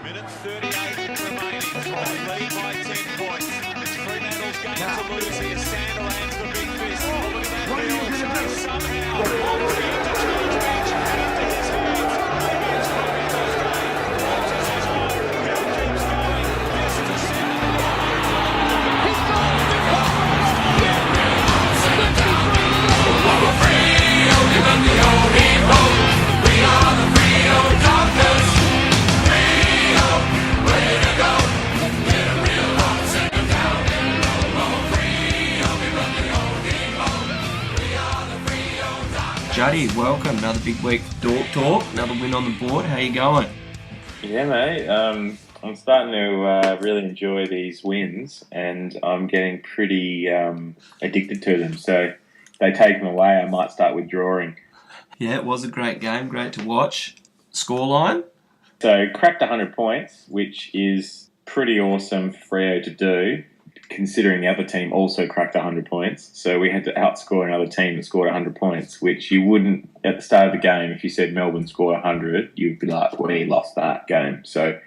Minute 38 remaining. Lead by 10 points. It's Fremantle's game to lose here. Sandilands the big fist. Oh, look at that field chase somehow. Over the interchange match and into his hands. Maybe it's Fremantle's game. Rogers is on. Hill keeps going. This to Sandilands. He's got it. Juddy, welcome. Another big week for Dork Talk. Another win on the board. How you going? Yeah, mate. I'm starting to really enjoy these wins, and I'm getting pretty addicted to them. So if they take them away, I might start withdrawing. Yeah, it was a great game. Great to watch. Scoreline? So cracked 100 points, which is pretty awesome for Freo to do, considering the other team also cracked 100 points. So we had to outscore another team that scored 100 points, which you wouldn't at the start of the game. If you said Melbourne scored 100, you'd be like, we lost that game. So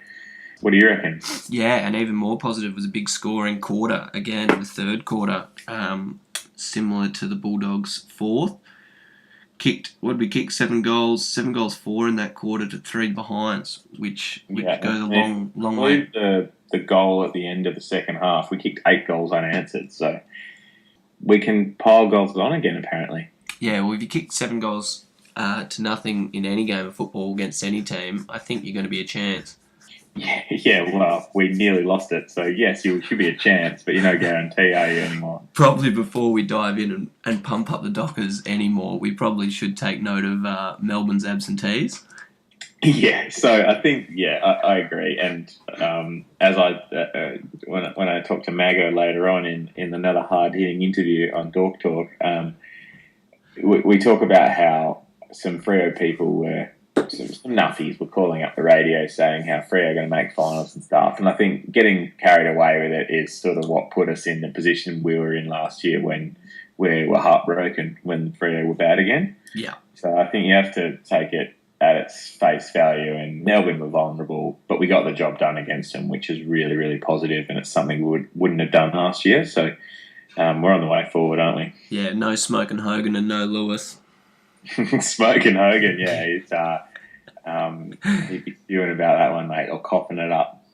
what do you reckon? Yeah, and even more positive was a big scoring quarter. Again, the third quarter, similar to the Bulldogs' fourth. Kicked 7 goals, 7 goals 4 in that quarter to 3 behinds, which goes a long way. The goal at the end of the second half, we kicked 8 goals unanswered, so we can pile goals on again, apparently. Yeah, well, if you kick 7 goals to nothing in any game of football against any team, I think you're going to be a chance. Yeah, well, we nearly lost it, so yes, you should be a chance, but you're no guarantee, are you, anymore? Probably before we dive in and pump up the Dockers anymore, we probably should take note of Melbourne's absentees. Yeah, so I think, I agree. And as when I talk to Mago later on in another hard-hitting interview on Dork Talk, we talk about how some Freo people were, some nuffies were calling up the radio saying how Freo are going to make finals and stuff. And I think getting carried away with it is sort of what put us in the position we were in last year when we were heartbroken when Freo were bad again. Yeah. So I think you have to take it at its face value, and Melbourne were vulnerable, but we got the job done against them, which is really, really positive, and it's something we wouldn't have done last year. So we're on the way forward, aren't we? Yeah, no Smoking Hogan and no Lewis. Smoking Hogan, yeah. He'd be spewing about that one, mate, or coughing it up.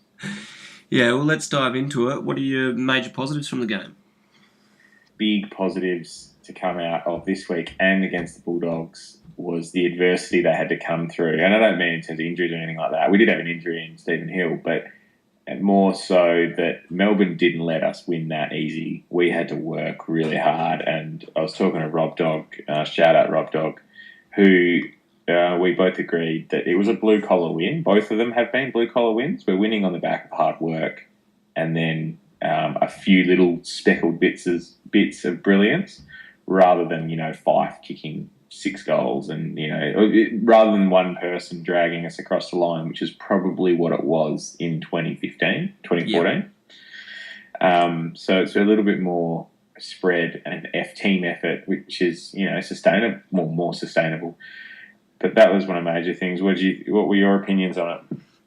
Yeah, well, let's dive into it. What are your major positives from the game? Big positives to come out of this week and against the Bulldogs was the adversity they had to come through. And I don't mean in terms of injuries or anything like that. We did have an injury in Stephen Hill, but more so that Melbourne didn't let us win that easy. We had to work really hard. And I was talking to Rob Dog, shout out Rob Dog, who we both agreed that it was a blue-collar win. Both of them have been blue-collar wins. We're winning on the back of hard work and then a few little speckled bits of brilliance rather than, Fife kicking 6 goals and, rather than one person dragging us across the line, which is probably what it was in 2014. Yep. So it's a little bit more spread and team effort, which is, sustainable, more sustainable. But that was one of the major things. What were your opinions on it?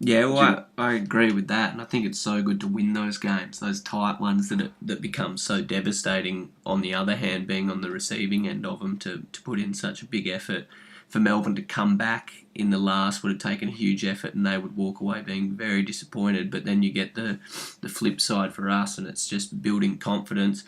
Yeah, well, I agree with that, and I think it's so good to win those games, those tight ones that become so devastating. On the other hand, being on the receiving end of them, to put in such a big effort for Melbourne to come back in the last would have taken a huge effort, and they would walk away being very disappointed. But then you get the flip side for us, and it's just building confidence,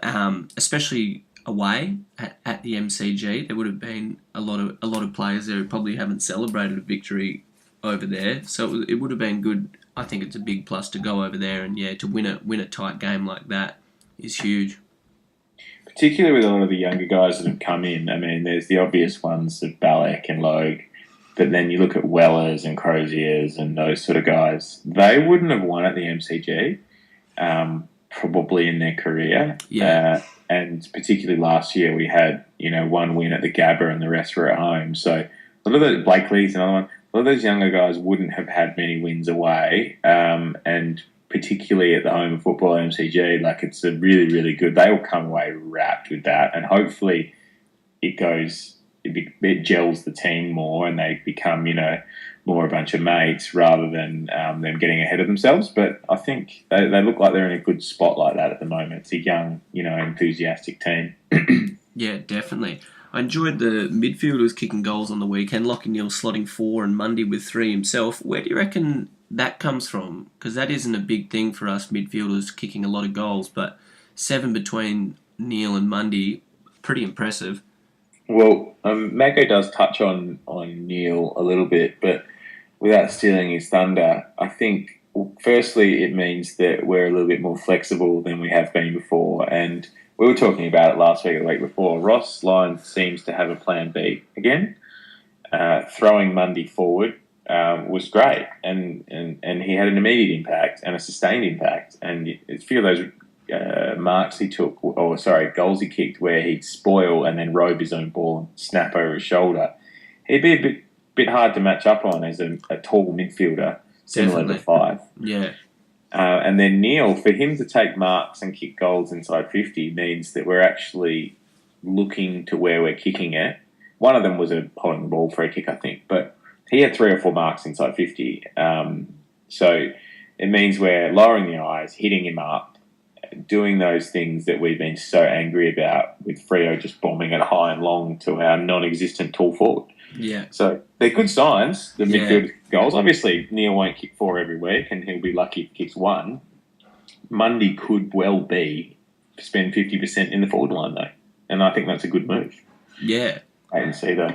especially away at the MCG. There would have been a lot of players there who probably haven't celebrated a victory over there, so it would have been good. I think it's a big plus to go over there and to win a tight game like that is huge. Particularly with a lot of the younger guys that have come in. I mean, there's the obvious ones of Balek and Logue, but then you look at Wellers and Croziers and those sort of guys. They wouldn't have won at the MCG, probably in their career. Yeah. And particularly last year, we had one win at the Gabba and the rest were at home. So a lot of the Blakely's another one. A lot of those younger guys wouldn't have had many wins away, and particularly at the home of football MCG, it's a really, really good. They will come away wrapped with that, and hopefully it gels the team more, and they become more a bunch of mates rather than them getting ahead of themselves. But I think they look like they're in a good spot like that at the moment. It's a young, enthusiastic team. Yeah, definitely. I enjoyed the midfielders kicking goals on the weekend. Lockie Neal slotting 4 and Mundy with 3 himself. Where do you reckon that comes from? Because that isn't a big thing for us midfielders kicking a lot of goals, but 7 between Neal and Mundy, pretty impressive. Well, Mako does touch on Neil a little bit, but without stealing his thunder, I think, firstly, it means that we're a little bit more flexible than we have been before. And we were talking about it last week or the week before. Ross Lyon seems to have a plan B again. Throwing Mundy forward was great, and he had an immediate impact and a sustained impact. And a few of those goals he kicked where he'd spoil and then robe his own ball and snap over his shoulder. He'd be a bit hard to match up on as a tall midfielder, similar Definitely. to Five. Yeah. And then Neil, for him to take marks and kick goals inside 50 means that we're actually looking to where we're kicking it. One of them was a holding the ball free kick, I think, but he had 3 or 4 marks inside 50. So it means we're lowering the eyes, hitting him up, doing those things that we've been so angry about with Freo just bombing it high and long to our non-existent tall forward. Yeah. So they're good signs, the midfield goals. Obviously, Neil won't kick 4 every week, and he'll be lucky if he kicks 1. Mundy could well be spend 50% in the forward line, though. And I think that's a good move. Yeah. Wait and see, though.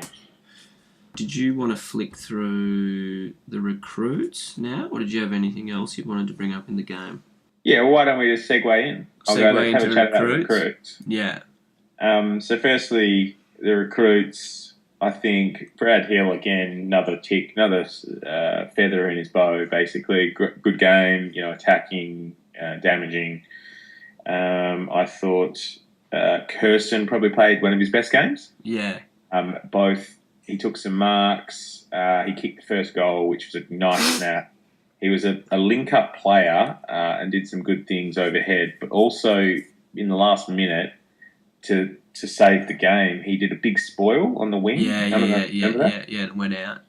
Did you want to flick through the recruits now, or did you have anything else you wanted to bring up in the game? Yeah, well, why don't we just segue in? Let's have a chat about recruits. Yeah. So firstly, the recruits, I think Brad Hill, again, another tick, another feather in his bow, basically. Good game, attacking, damaging. I thought Kirsten probably played one of his best games. Yeah. He took some marks. He kicked the first goal, which was a nice snap. He was a link-up player and did some good things overhead, but also in the last minute to save the game, he did a big spoil on the wing. Yeah, it went out.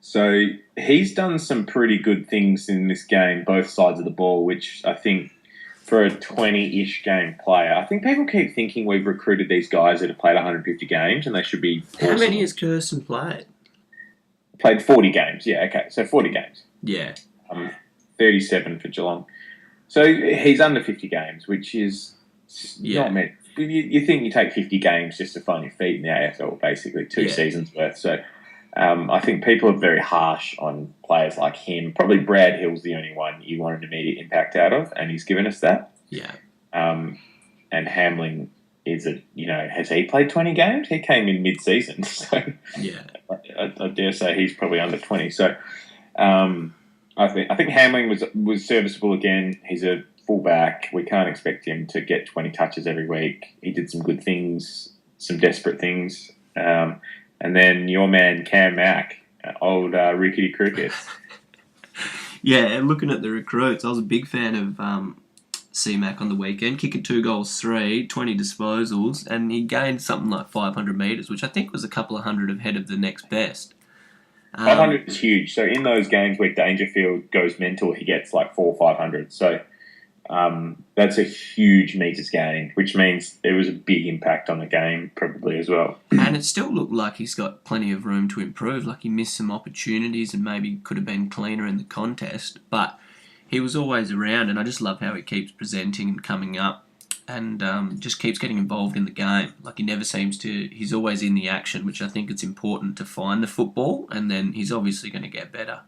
So he's done some pretty good things in this game, both sides of the ball, which I think for a 20-ish game player, I think people keep thinking we've recruited these guys that have played 150 games and they should be How many has Kirsten played? Played 40 games, yeah, okay, so 40 games. Yeah. 37 for Geelong. So he's under 50 games, which is not many. You think you take 50 games just to find your feet in the AFL, basically, 2 seasons worth. So I think people are very harsh on players like him. Probably Brad Hill's the only one you want an immediate impact out of, and he's given us that. Yeah. And Hamling has he played 20 games? He came in mid-season. So yeah. I dare say he's probably under 20. So I think Hamling was serviceable again. He's a fullback. We can't expect him to get 20 touches every week. He did some good things, some desperate things. And then your man Cam Mack, old Rickety Cricket. Yeah, and looking at the recruits, I was a big fan of C-Mac on the weekend, kicking 2 goals, 20 disposals, and he gained something like 500 metres, which I think was a couple of hundred ahead of the next best. 500 is huge. So in those games where Dangerfield goes mental, he gets like 400 or 500. So that's a huge metres gain, which means there was a big impact on the game probably as well. And it still looked like he's got plenty of room to improve. Like he missed some opportunities and maybe could have been cleaner in the contest. But he was always around, and I just love how he keeps presenting and coming up and just keeps getting involved in the game. Like he never seems to... He's always in the action, which I think it's important to find the football, and then he's obviously going to get better.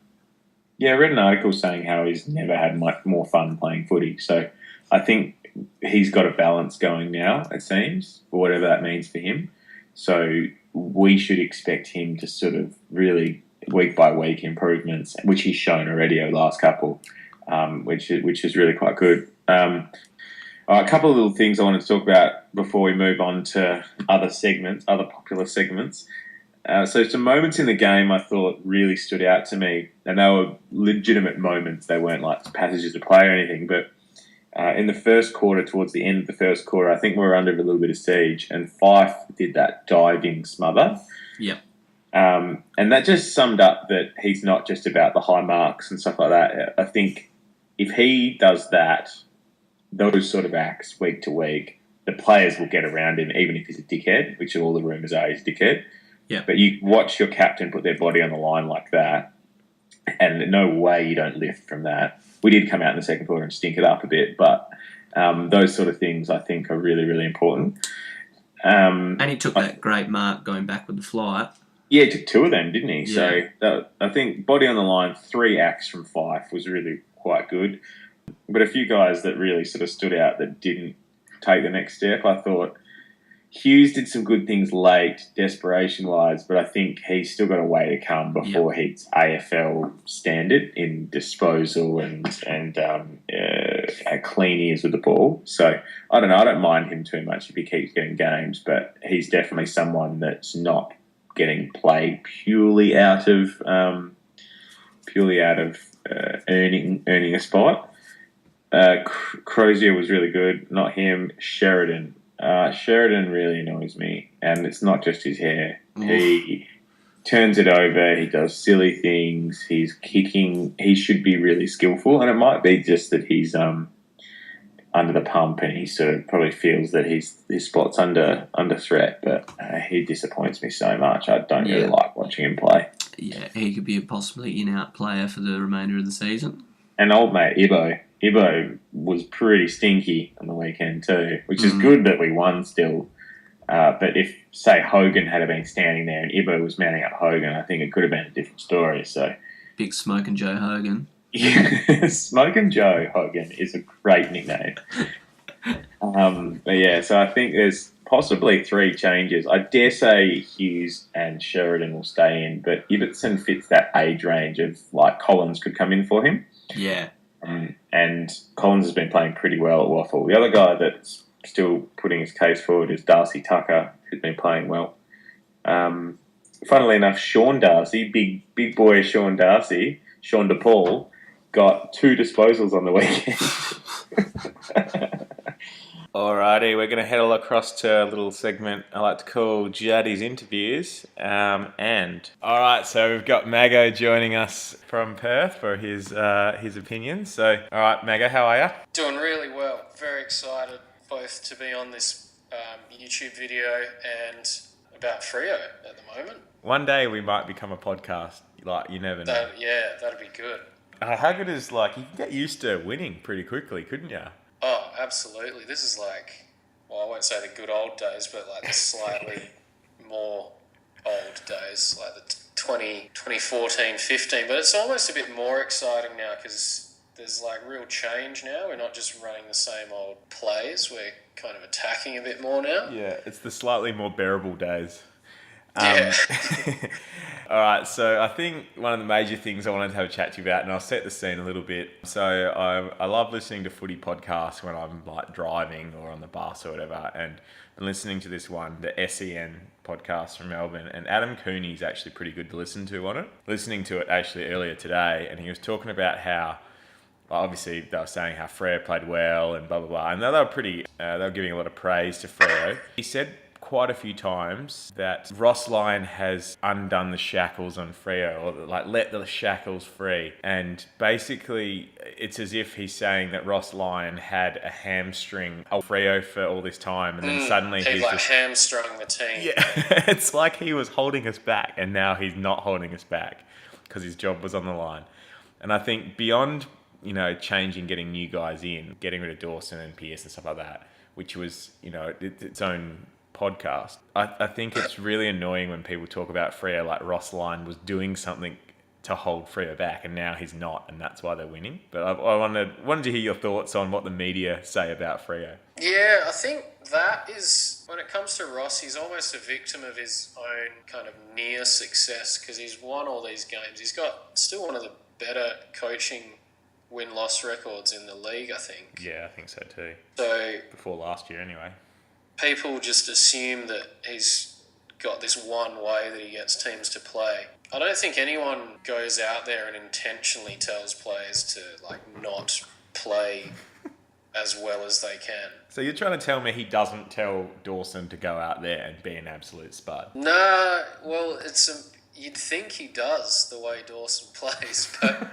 Yeah, I read an article saying how he's never had much more fun playing footy. So I think he's got a balance going now, it seems, or whatever that means for him. So we should expect him to sort of really, week by week, improvements, which he's shown already over the last couple, which is really quite good. A couple of little things I wanted to talk about before we move on to other popular segments. So some moments in the game I thought really stood out to me, and they were legitimate moments. They weren't like passages of play or anything, but in the first quarter, towards the end of the first quarter, I think we were under a little bit of siege, and Fife did that diving smother. Yep. And that just summed up that he's not just about the high marks and stuff like that. I think if he does that, those sort of acts week to week, the players will get around him, even if he's a dickhead, which all the rumours are he's a dickhead. Yeah. But you watch your captain put their body on the line like that, and no way you don't lift from that. We did come out in the second quarter and stink it up a bit, but those sort of things I think are really, really important. And he took that great mark going back with the flight. Yeah, he took 2 of them, didn't he? Yeah. So I think body on the line, 3 acts from Fife was really quite good. But a few guys that really sort of stood out that didn't take the next step. I thought Hughes did some good things late, desperation-wise, but I think he's still got a way to come before he's AFL standard in disposal and clean ears with the ball. So, I don't know. I don't mind him too much if he keeps getting games, but he's definitely someone that's not getting played purely out of earning a spot. Crozier was really good. Not him. Sheridan. Sheridan really annoys me, and it's not just his hair. Oof. He turns it over. He does silly things. He's kicking. He should be really skillful, and it might be just that he's under the pump, and he sort of probably feels that his spot's under threat. But he disappoints me so much. I don't really like watching him play. Yeah, he could be a possibly in-out player for the remainder of the season. And old mate Ibo. Ibo was pretty stinky on the weekend too, which is good that we won still. But if, say, Hogan had been standing there and Ibo was mounting up Hogan, I think it could have been a different story. So, Big Smokin' Joe Hogan. yeah, Smokin' Joe Hogan is a great nickname. But yeah, so I think there's possibly 3 changes. I dare say Hughes and Sheridan will stay in, but Ibbotson fits that age range of, like, Collins could come in for him. Yeah. And Collins has been playing pretty well at Waffle. The other guy that's still putting his case forward is Darcy Tucker, who's been playing well. Funnily enough, Sean Darcy, big boy Sean Darcy, Sean DePaul, got 2 disposals on the weekend. Alrighty, we're going to head all across to a little segment I like to call Jaddy's Interviews. Alright, so we've got Mago joining us from Perth for his opinions. So, alright, Mago, how are you? Doing really well. Very excited both to be on this YouTube video and about Freo at the moment. One day we might become a podcast. Like, you never know. That'd be good. How good is, like, you can get used to winning pretty quickly, couldn't you? Oh, absolutely. This is like, well, I won't say the good old days, but like the slightly more old days, like the 2014, 15. But it's almost a bit more exciting now because there's like real change now. We're not just running the same old plays. We're kind of attacking a bit more now. Yeah, it's the slightly more bearable days. Yeah. All right, so I think one of the major things I wanted to have a chat to you about, and I'll set the scene a little bit. So I love listening to footy podcasts when I'm like driving or on the bus or whatever, and been listening to this one, the SEN podcast from Melbourne, and Adam Cooney's actually pretty good to listen to on it. Listening to it actually earlier today, and he was talking about how, obviously they were saying how Freo played well and blah blah blah, and they were pretty, they were giving a lot of praise to Freo. He said quite a few times that Ross Lyon has undone the shackles on Freo, or like let the shackles free, and basically it's as if he's saying that Ross Lyon had a hamstring of Freo for all this time, and then suddenly he he's like just hamstrung the team. yeah. It's like he was holding us back, and now he's not holding us back because his job was on the line. And I think beyond, you know, changing, getting new guys in, getting rid of Dawson and Pearce and stuff like that, which was, you know, its own podcast. I think it's really annoying when people talk about Freo like Ross Lyon was doing something to hold Freo back, and now he's not, and that's why they're winning. But I wanted to hear your thoughts on what the media say about Freo. Yeah, I think that is, when it comes to Ross, he's almost a victim of his own kind of near success because he's won all these games. He's got still one of the better coaching win-loss records in the league, I think. Yeah, I think so too. So Before last year, anyway. people just assume that he's got this one way that he gets teams to play. I don't think anyone goes out there and intentionally tells players to like not play as well as they can. So you're trying to tell me he doesn't tell Dawson to go out there and be an absolute spud? Nah, well, You'd think he does the way Dawson plays, but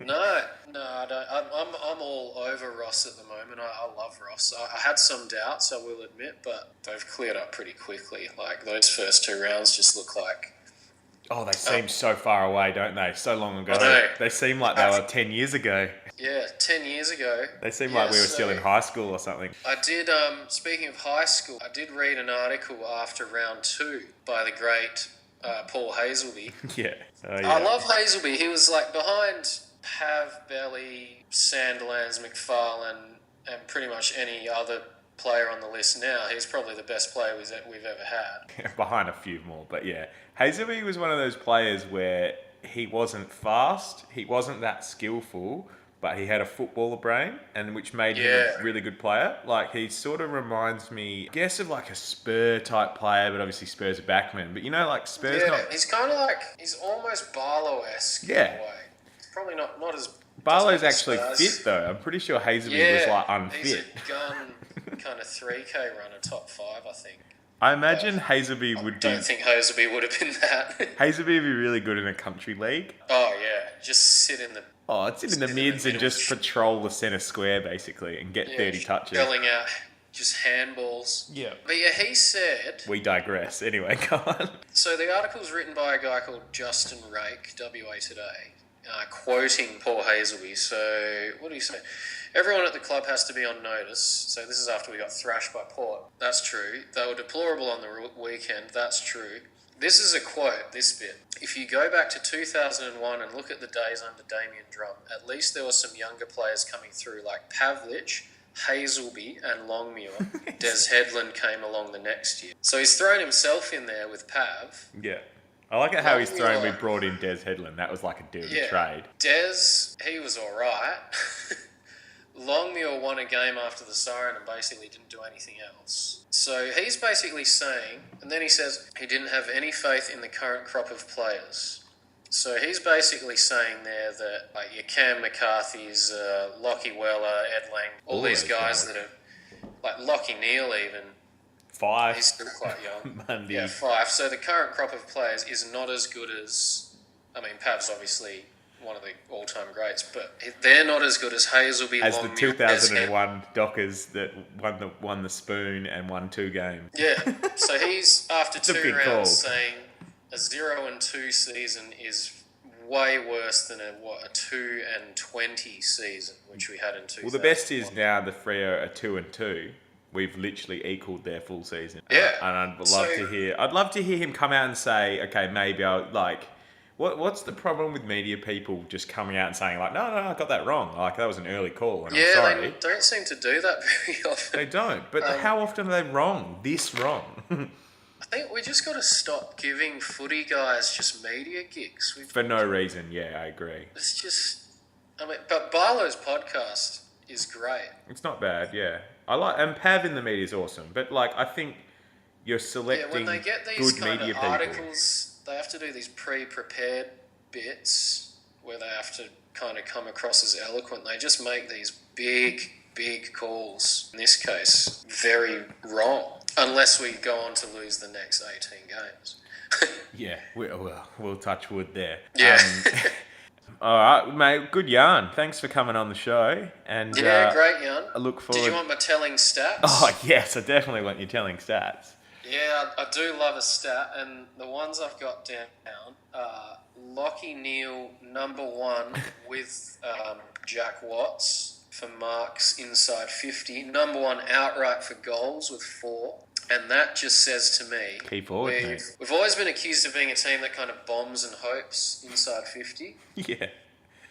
no, I don't. I'm all over Ross at the moment. I love Ross. I had some doubts, I will admit, but they've cleared up pretty quickly. Like those first 2 rounds just look like. Oh, they seem so far away, don't they? So long ago. I know. They seem like they were 10 years ago. Yeah, 10 years ago. They seem like we were still in high school or something. I did, speaking of high school, I did read an article after round 2 by the great Paul Hazelby. Yeah. Oh, yeah. I love Hazelby. He was like behind Pav, Belly, Sandilands, McFarlane, and pretty much any other player on the list now. He's probably the best player we've ever had. Behind a few more, but yeah. Hazelby was one of those players where he wasn't fast, he wasn't that skillful, but he had a footballer brain, and which made him a really good player. Like, he sort of reminds me, I guess, of like a Spur type player, but obviously Spur's a backman. But you know, like Spur's not... he's kind of like, he's almost Barlow-esque in a way. It's probably not as... Barlow's actually fit though. I'm pretty sure Hazelby was like unfit. He's a gun kind of 3K runner, top 5, I think. I imagine Hazelby would be... I don't think Hazelby would have been that. Hazelby would be really good in a country league. Oh, yeah. Just sit in the... Oh, sit in the mids and just patrol the centre square, basically, and get 30 touches. Belling out just handballs. Yeah. But yeah, he said... We digress. Anyway, go on. So the article's written by a guy called Justin Rake, WA Today, quoting Paul Hazelby. So, what do you say? Everyone at the club has to be on notice. So this is after we got thrashed by Port. That's true. They were deplorable on the weekend. That's true. This is a quote, this bit. If you go back to 2001 and look at the days under Damien Drum, at least there were some younger players coming through like Pavlich, Hazelby and Longmuir. Des Headland came along the next year. So he's thrown himself in there with Pav. Yeah. I like it how he's thrown, we brought in Des Headland. That was like a dirty trade. Des, he was all right. Longmuir won a game after the siren and basically didn't do anything else. So he's basically saying, and then he says he didn't have any faith in the current crop of players. So he's basically saying there that like your Cam McCarthy's, Lockie Weller, Ed Lang, all these guys that are like Lockie Neal even. Five. He's still quite young. Monday. Yeah, 5. So the current crop of players is not as good as, I mean, Pav's obviously one of the all-time greats, but they're not as good as Hazelby, as the Longmuir, 2001 Dockers that won the spoon and won 2 games. Yeah, so he's after 2 rounds call. saying a 0-2 season is way worse than a 2-20 season, which we had in 2000. Well, the best is now the Freo are 2-2. We've literally equalled their full season. Yeah, and I'd love to hear him come out and say, okay, maybe I'll like. What's the problem with media people just coming out and saying like, no, I got that wrong. Like that was an early call, and I'm sorry. They don't seem to do that very often. They don't. But how often are they wrong? This wrong. I think we just got to stop giving footy guys just media gigs. For no reason. Yeah, I agree. It's just, I mean, but Barlow's podcast is great. It's not bad. Yeah, I like, and Pav in the media is awesome. But like, I think you're selecting when they get these good kind media of people. Articles, they have to do these pre-prepared bits where they have to kind of come across as eloquent. They just make these big calls. In this case, very wrong. Unless we go on to lose the next 18 games. Yeah, we'll touch wood there. Yeah. All right, mate. Good yarn. Thanks for coming on the show. And yeah, great yarn. I look forward. Did you want my telling stats? Oh yes, I definitely want you telling stats. Yeah, I do love a stat, and the ones I've got down are Lockie Neal, number 1 with Jack Watts for marks inside 50. Number 1 outright for goals with 4. And that just says to me, keep forward, mate. We've always been accused of being a team that kind of bombs and hopes inside 50. Yeah.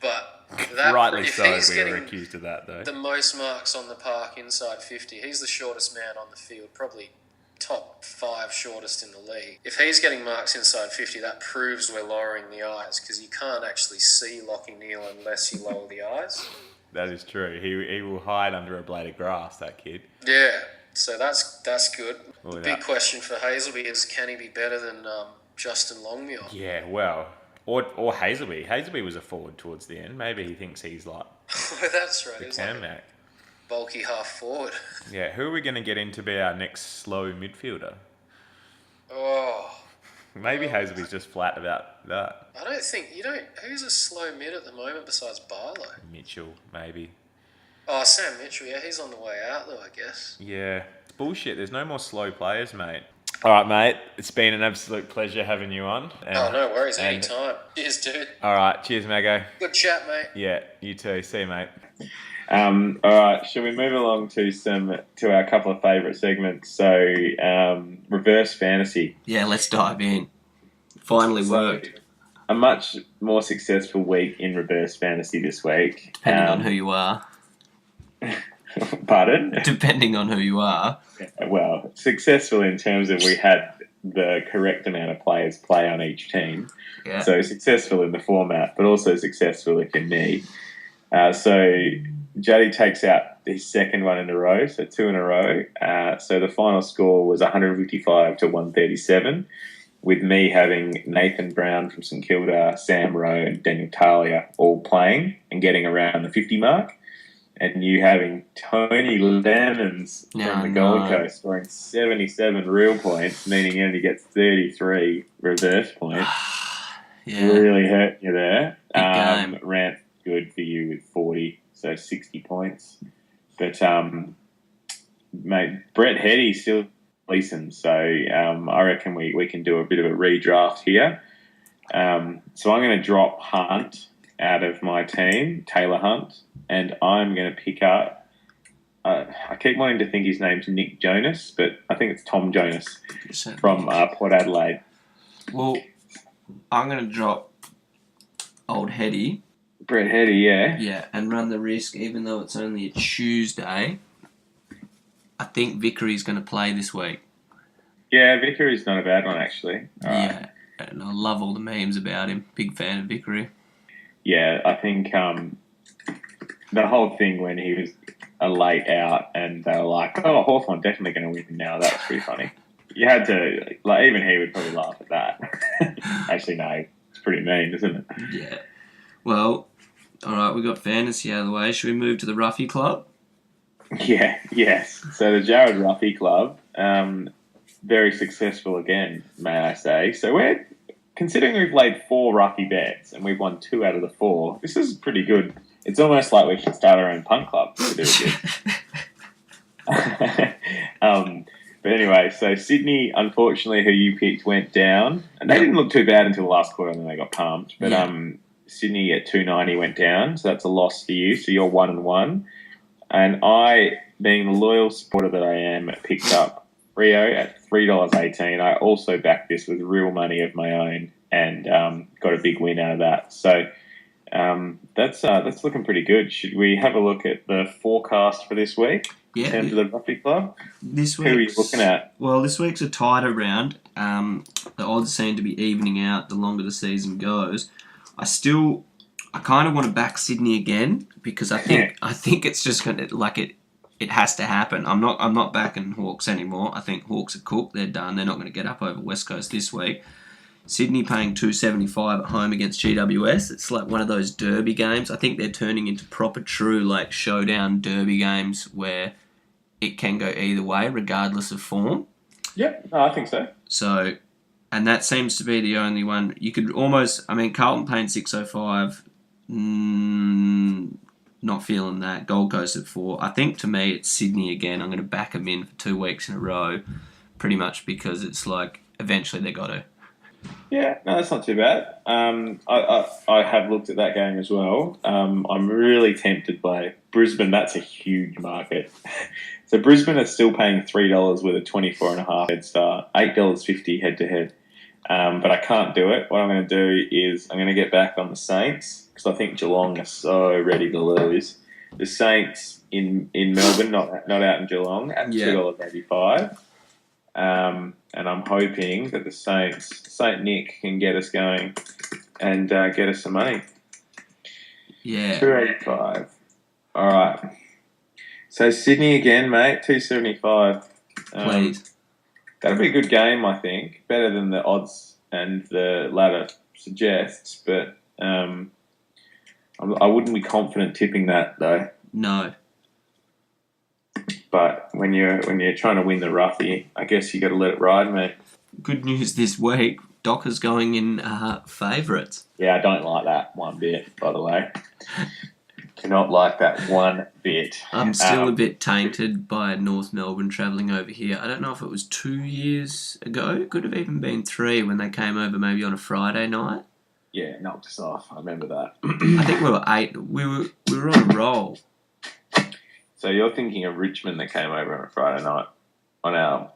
But that, rightly if so, he's we were getting accused of that, though. the most marks on the park inside 50, he's the shortest man on the field, probably top 5 shortest in the league. If he's getting marks inside 50, that proves we're lowering the eyes, because you can't actually see Lockie Neal unless you lower the eyes. That is true. He will hide under a blade of grass, that kid. Yeah, so that's good. Well, the big question for Hazelby is, can he be better than Justin Longmuir? Yeah, well, or Hazelby. Hazelby was a forward towards the end. Maybe he thinks he's like That's right. the He's like Cam-Mac. bulky half forward. Yeah, who are we going to get in to be our next slow midfielder? Oh, Maybe Hazelby's just flat about that. I don't think Who's a slow mid at the moment besides Barlow? Mitchell, maybe. Oh, Sam Mitchell. Yeah, he's on the way out though, I guess. Yeah, it's bullshit. There's no more slow players, mate. All right, mate. It's been an absolute pleasure having you on. Oh, no worries. Anytime. Cheers, dude. All right. Cheers, Mago. Good chat, mate. Yeah, you too. See you, mate. All right, shall we move along to our couple of favourite segments? So, reverse fantasy. Yeah, let's dive in. Finally worked. A much more successful week in reverse fantasy this week. Depending on who you are. Pardon? Depending on who you are. Well, successful in terms of we had the correct amount of players play on each team. Yeah. So successful in the format, but also successful if in need. So Juddy takes out his second one in a row, so 2 in a row. So the final score was 155 to 137, with me having Nathan Brown from St Kilda, Sam Rowe and Daniel Talia all playing and getting around the 50 mark. And you having Tony Lemons from the Gold Coast scoring 77 real points, meaning he only gets 33 reverse points. Yeah. Really hurt you there. Big game. Rant good for you with 40, so 60 points. But, mate, Brett Heady still decent, so I reckon we can do a bit of a redraft here. So I'm going to drop Hunt out of my team, Taylor Hunt, and I'm going to pick up, I keep wanting to think his name's Nick Jonas, but I think it's Tom Jonas from Port Adelaide. Well, I'm going to drop old Heady. Brett Heady, yeah. Yeah, and run the risk, even though it's only a Tuesday, I think Vickery's going to play this week. Yeah, Vickery's not a bad one, actually. Yeah, and I love all the memes about him. Big fan of Vickery. Yeah, I think the whole thing when he was a late out and they were like, oh, Hawthorn definitely going to win now, that was pretty funny. You had to, like, even he would probably laugh at that. Actually, no, it's pretty mean, isn't it? Yeah. Well, all right, we got fantasy out of the way. Should we move to the Ruffy Club? Yeah, yes. So the Jared Ruffy Club, very successful again, may I say. So we're, considering we've laid 4 Ruffy bets and we've won 2 out of the 4, this is pretty good. It's almost like we should start our own punt club to do it. But anyway, so Sydney, unfortunately, who you picked, went down. And they didn't look too bad until the last quarter and then they got pumped. But Sydney at 290 went down, so that's a loss for you. So you're 1-1. And I, being the loyal supporter that I am, picked up Rio at $3.18. I also backed this with real money of my own and got a big win out of that. So that's looking pretty good. Should we have a look at the forecast for this week in terms of the Ruffy Club? This Who are you looking at? Well, this week's a tighter round. The odds seem to be evening out the longer the season goes. I kind of want to back Sydney again because I think it's just going to it has to happen. I'm not backing Hawks anymore. I think Hawks are cooked. They're done. They're not going to get up over West Coast this week. Sydney paying $2.75 at home against GWS. It's like one of those derby games. I think they're turning into proper true like showdown derby games where it can go either way regardless of form. Yep, I think so. So, and that seems to be the only one. You could almost, Carlton paying $6.05. Not feeling that. Gold Coast at 4. I think to me it's Sydney again. I'm going to back them in for 2 weeks in a row, pretty much because it's like eventually they got to. Yeah, no, that's not too bad. I have looked at that game as well. I'm really tempted by Brisbane. That's a huge market. So Brisbane are still paying $3 with a 24.5 head start, $8.50 head to head. But I can't do it. What I'm going to do is I'm going to get back on the Saints because I think Geelong are so ready to lose. The Saints in Melbourne, not out in Geelong, at $2.85. And I'm hoping that the Saint Nick can get us going and get us some money. Yeah. $2.85. All right. So Sydney again, mate, $2.75. Please. That'll be a good game, I think. Better than the odds and the ladder suggests, but I wouldn't be confident tipping that though. No. But when you're trying to win the Ruffy, I guess you got to let it ride, mate. Good news this week. Dockers going in favourites. Yeah, I don't like that one bit, by the way. Do not like that one bit. I'm still a bit tainted by North Melbourne travelling over here. I don't know if it was 2 years ago. It could have even been 3 when they came over maybe on a Friday night. Yeah, knocked us off. I remember that. I think we were 8. We were on a roll. So you're thinking of Richmond that came over on a Friday night on our...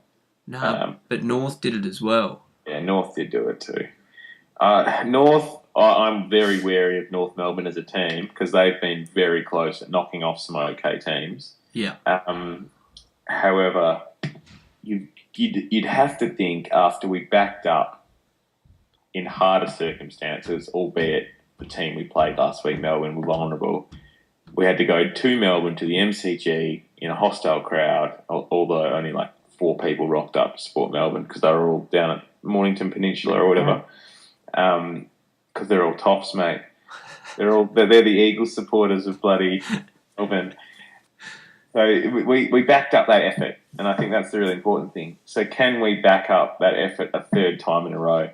No, but North did it as well. Yeah, North did do it too. North, I'm very wary of North Melbourne as a team because they've been very close at knocking off some okay teams. Yeah. However, you'd have to think after we backed up in harder circumstances, albeit the team we played last week, Melbourne, were vulnerable. We had to go to Melbourne to the MCG in a hostile crowd, although only like 4 people rocked up to support Melbourne because they were all down at Mornington Peninsula or whatever. Because they're all tops, mate. They're the Eagles supporters of bloody Melbourne. So we backed up that effort, and I think that's the really important thing. So can we back up that effort a third time in a row?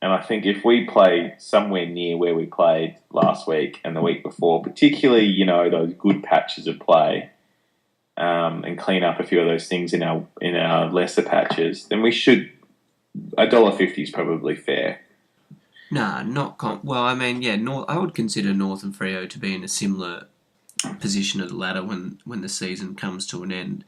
And I think if we play somewhere near where we played last week and the week before, particularly, those good patches of play, and clean up a few of those things in our lesser patches, then we should. $1.50 is probably fair. Nah, not well. I mean, yeah, I would consider North and Freo to be in a similar position of the ladder when the season comes to an end.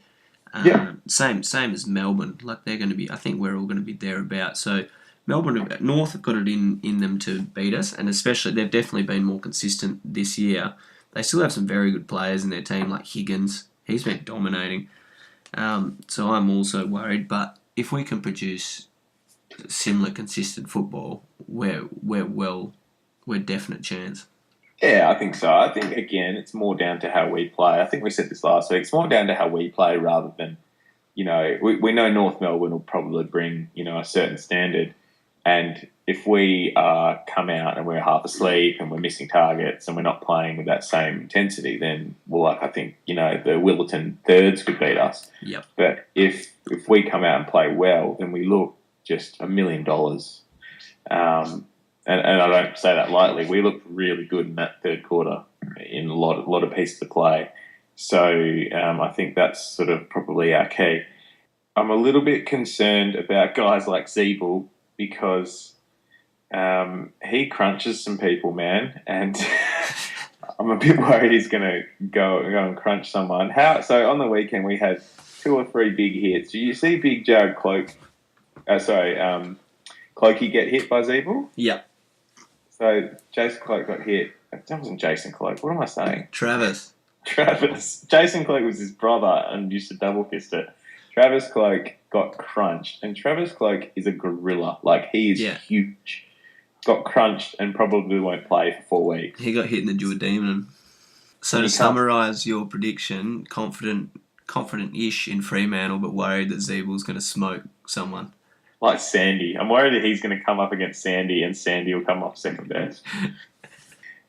Same as Melbourne. Like they're going to be. I think we're all going to be thereabouts. So North have got it in them to beat us, and especially they've definitely been more consistent this year. They still have some very good players in their team, like Higgins. He's been dominating. So I'm also worried. But if we can produce similar consistent football, we're definite chance. Yeah, I think so. I think again it's more down to how we play. I think we said this last week. It's more down to how we play rather than, we know North Melbourne will probably bring, a certain standard, and if we come out and we're half asleep and we're missing targets and we're not playing with that same intensity, then I think the Willerton thirds could beat us. Yep. But if we come out and play well, then we look just $1 million. And I don't say that lightly. We looked really good in that third quarter in a lot of pieces of play. So I think that's sort of probably our key. I'm a little bit concerned about guys like Zeeble because he crunches some people, man, and I'm a bit worried he's going to go and crunch someone. So on the weekend we had 2 or 3 big hits. Did you see Big Jared Cloakey get hit by Zeeble? Yep. So Jason Cloak got hit. That wasn't Jason Cloak. What am I saying? Travis. Jason Cloak was his brother and used to double fist it. Travis Cloak got crunched, and Travis Cloak is a gorilla. Like, he is huge. Got crunched and probably won't play for 4 weeks. He got hit in the duodenum. So to summarise your prediction, confident-ish in Fremantle, but worried that Zeeble's going to smoke someone. Like Sandy. I'm worried that he's going to come up against Sandy and Sandy will come off second best.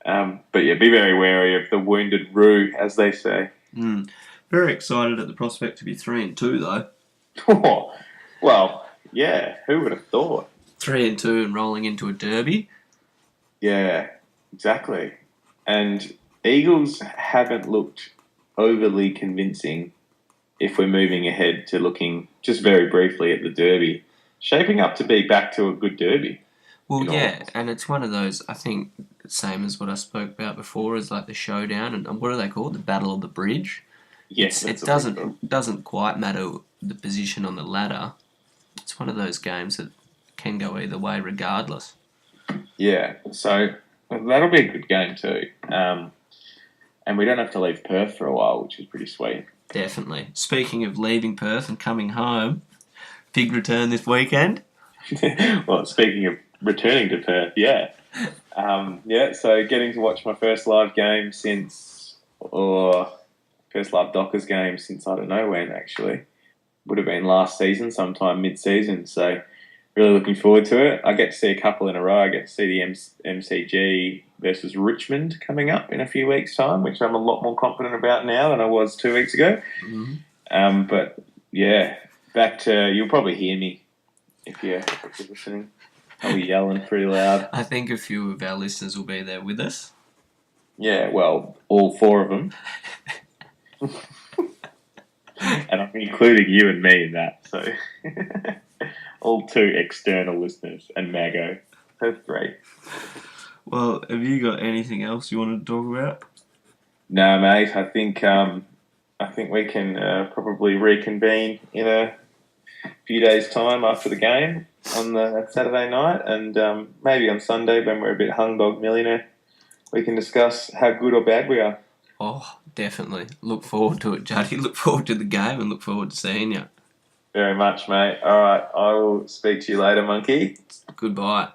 But yeah, be very wary of the wounded Roo, as they say. Very excited at the prospect to be 3-2, though. Well, yeah, who would have thought? 3-2 and rolling into a derby. Yeah, exactly. And Eagles haven't looked overly convincing if we're moving ahead to looking just very briefly at the derby. Shaping up to be back to a good derby. Well, yeah, and it's one of those, I think, same as what I spoke about before, is like the showdown, and what are they called? The Battle of the Bridge? Yes. It doesn't quite matter the position on the ladder. It's one of those games that can go either way regardless. Yeah, so that'll be a good game too. And we don't have to leave Perth for a while, which is pretty sweet. Definitely. Speaking of leaving Perth and coming home, big return this weekend. Well, speaking of returning to Perth, yeah. So getting to watch my first live game first live Dockers game since I don't know when, actually. Would have been last season, sometime mid-season. So really looking forward to it. I get to see a couple in a row. I get to see the MCG versus Richmond coming up in a few weeks' time, which I'm a lot more confident about now than I was 2 weeks ago. Mm-hmm. But yeah, back to, you'll probably hear me if you're listening. I'll be yelling pretty loud. I think a few of our listeners will be there with us. Yeah, well, all 4 of them. And I'm including you and me in that, so all 2 external listeners and Mago. That's great. Well, have you got anything else you want to talk about? No, mate. I think we can probably reconvene in a few days' time after the game on the Saturday night, and maybe on Sunday when we're a bit hung-dog millionaire, we can discuss how good or bad we are. Oh, definitely. Look forward to it, Juddy. Look forward to the game and look forward to seeing you. Very much, mate. All right, I will speak to you later, monkey. Goodbye.